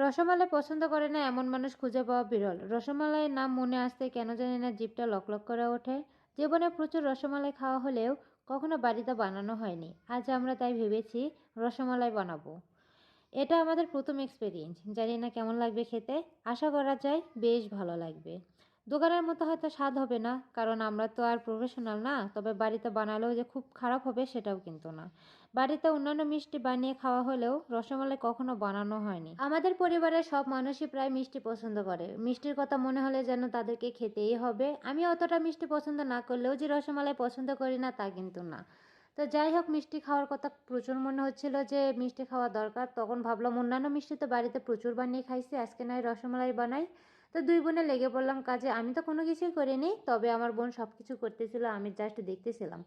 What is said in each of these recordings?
রসমালাই পছন্দ করে না এমন মানুষ খুঁজে পাওয়া বিরল। রসমালাইয়ের নাম মনে আসতেই কেন জানি না জিভটা লকলক করে ওঠে। জীবনে প্রচুর রসমালাই খাওয়া হলেও কখনো বাড়িতে বানানো হয়নি। আজ আমরা তাই ভেবেছি রসমালাই বানাবো। এটা আমাদের প্রথম এক্সপেরিয়েন্স। জানি না কেমন লাগবে খেতে। আশা করা যায় বেশ ভালো লাগবে। দোকানের মতো হয়তো স্বাদ হবে না, কারণ আমরা তো আর প্রফেশনাল না। তবে বাড়িতে বানালেও যে খুব খারাপ হবে সেটাও কিন্তু না। বাড়িতে অন্যান্য মিষ্টি বানিয়ে খাওয়া হলেও রসমালাই কখনো বানানো হয়নি। আমাদের পরিবারের সব মানুষই প্রায় মিষ্টি পছন্দ করে। মিষ্টির কথা মনে হলে যেন তাদেরকে খেতেই হবে। আমি অতটা মিষ্টি পছন্দ না করলেও যে রসমালাই পছন্দ করি না তা কিন্তু না। তো যাই হোক, মিষ্টি খাওয়ার কথা প্রচুর মনে হচ্ছিল যে মিষ্টি খাওয়া দরকার। তখন ভাবলাম অন্যান্য মিষ্টি তো বাড়িতে প্রচুর বানিয়ে খাইছি, আজকে নয় রসমালাই বানাই। তো দুই বোনে লেগে পড়লাম কাজে। আমি তো কোনো কিছুই করিনি, তবে আমার বোন সব কিছু করতেছিল, আমি জাস্ট দেখতেছিলাম।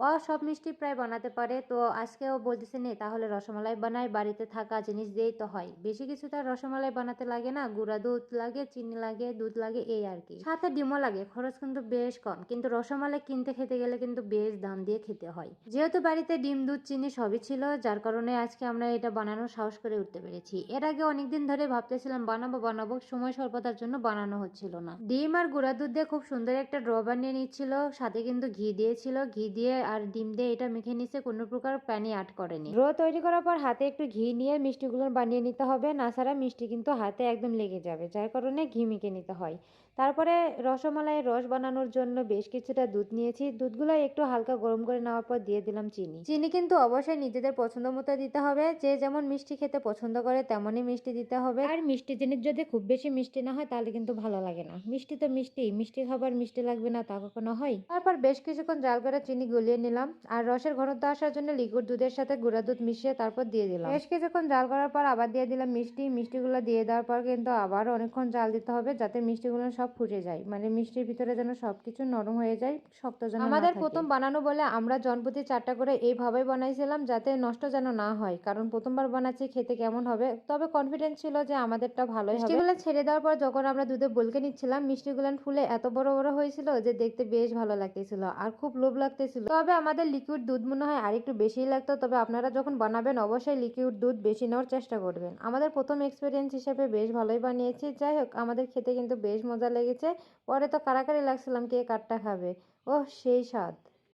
ও সব মিষ্টি প্রায় বানাতে পারে। তো আজকেও বলতেছে নে তাহলে রসমালাই বানাই, বাড়িতে থাকা জিনিস দিয়েই তো হয়। বেশি কিছু তার রসমালাই বানাতে লাগে না, গুঁড়া দুধ লাগে, চিনি লাগে, দুধ লাগে, এই আর কি। সাথে ডিমও লাগে। খরচ কিন্তু বেশ কম, কিন্তু রসমালাই কিনতে খেতে গেলে কিন্তু বেশ দাম দিয়ে খেতে হয়। যেহেতু বাড়িতে ডিম, দুধ, চিনি সবই ছিল, যার কারণে আজকে আমরা এটা বানানোর সাহস করে উঠতে পেরেছি। এর আগে অনেকদিন ধরে ভাবতেছিলাম বানাবো বানাবো, সময় স্বল্পতার জন্য বানানো হচ্ছিল না। ডিম আর গুঁড়া দুধ দিয়ে খুব সুন্দর একটা ড্র বানিয়ে নিচ্ছিল, সাথে কিন্তু ঘি দিয়েছিল। ঘি দিয়ে আর ডিম দিয়ে এটা মেখে নিচ্ছে, কোনো প্রকার পানি অ্যাড করেনি। ড্র তৈরি করার পর হাতে একটু ঘি নিয়ে মিষ্টিগুলো বানিয়ে নিতে হবে, না ছাড়া মিষ্টি কিন্তু হাতে একদম লেগে যাবে, যার কারণে ঘি মেখে নিতে হয়। তারপরে রসমালাইয়ের রস বানানোর জন্য বেশ কিছুটা দুধ নিয়েছি। দুধগুলো একটু হালকা গরম করে নেওয়ার পর দিয়ে দিলাম চিনি। চিনি কিন্তু অবশ্যই নিজেদের পছন্দ মতো দিতে হবে। যে যেমন মিষ্টি খেতে পছন্দ করে তেমনই মিষ্টি দিতে হবে। আর মিষ্টি জিনিস যদি খুব বেশি মিষ্টি না হয় তাহলে কিন্তু ভালো লাগে না। মিষ্টি তো মিষ্টি, মিষ্টি খাবার মিষ্টি লাগবে না তা কখনো হয়? তারপর বেশ কিছুক্ষণ জাল করে চিনি গলিয়ে নিলাম, আর রসের ঘনত্ব আসার জন্য লিকুইড দুধের সাথে গুঁড়া দুধ মিশিয়ে তারপর দিয়ে দিলাম। বেশ কিছুক্ষণ জাল করার পর আবার দিয়ে দিলাম মিষ্টি। মিষ্টিগুলো দিয়ে দেওয়ার পর কিন্তু আবার অনেকক্ষণ জাল দিতে হবে, যাতে মিষ্টিগুলো সব ফুটে যায়, মানে মিষ্টির ভিতরে যেন সবকিছু নরম হয়ে যায়, শক্ত যেন না থাকে। আমাদের প্রথম বানানো বলে আমরা জনপ্রতি 4টা করে এইভাবে বানাইছিলাম, যাতে নষ্ট যেন না হয়, কারণ প্রথমবার বানাচ্ছি, খেতে কেমন হবে। তবে কনফিডেন্স ছিল যে আমাদেরটা ভালোই হবে। মিষ্টিগুলো ছেড়ে দেওয়ার পর যখন আমরা দুধে বলকে নিচ্ছিলাম, মিষ্টিগুলো ফুলে এত বড় বড় হয়েছিল যে দেখতে বেশ ভালো লাগতেছিল আর খুব লোভ লাগতেছিল। তবে আমাদের লিকুইড দুধ মনে হয় আর একটু বেশিই লাগতো। তবে আপনারা যখন বানাবেন অবশ্যই লিকুইড দুধ বেশি নেওয়ার চেষ্টা করবেন। আমাদের প্রথম এক্সপিরিয়েন্স হিসেবে বেশ ভালোই বানিয়েছি। যাই হোক, আমাদের খেতে কিন্তু বেশ মজা লেগেছে। পরে তো কারাকারি লাগছিলাম কে কারটা খাবে। ওহ, সেই স্বাদ!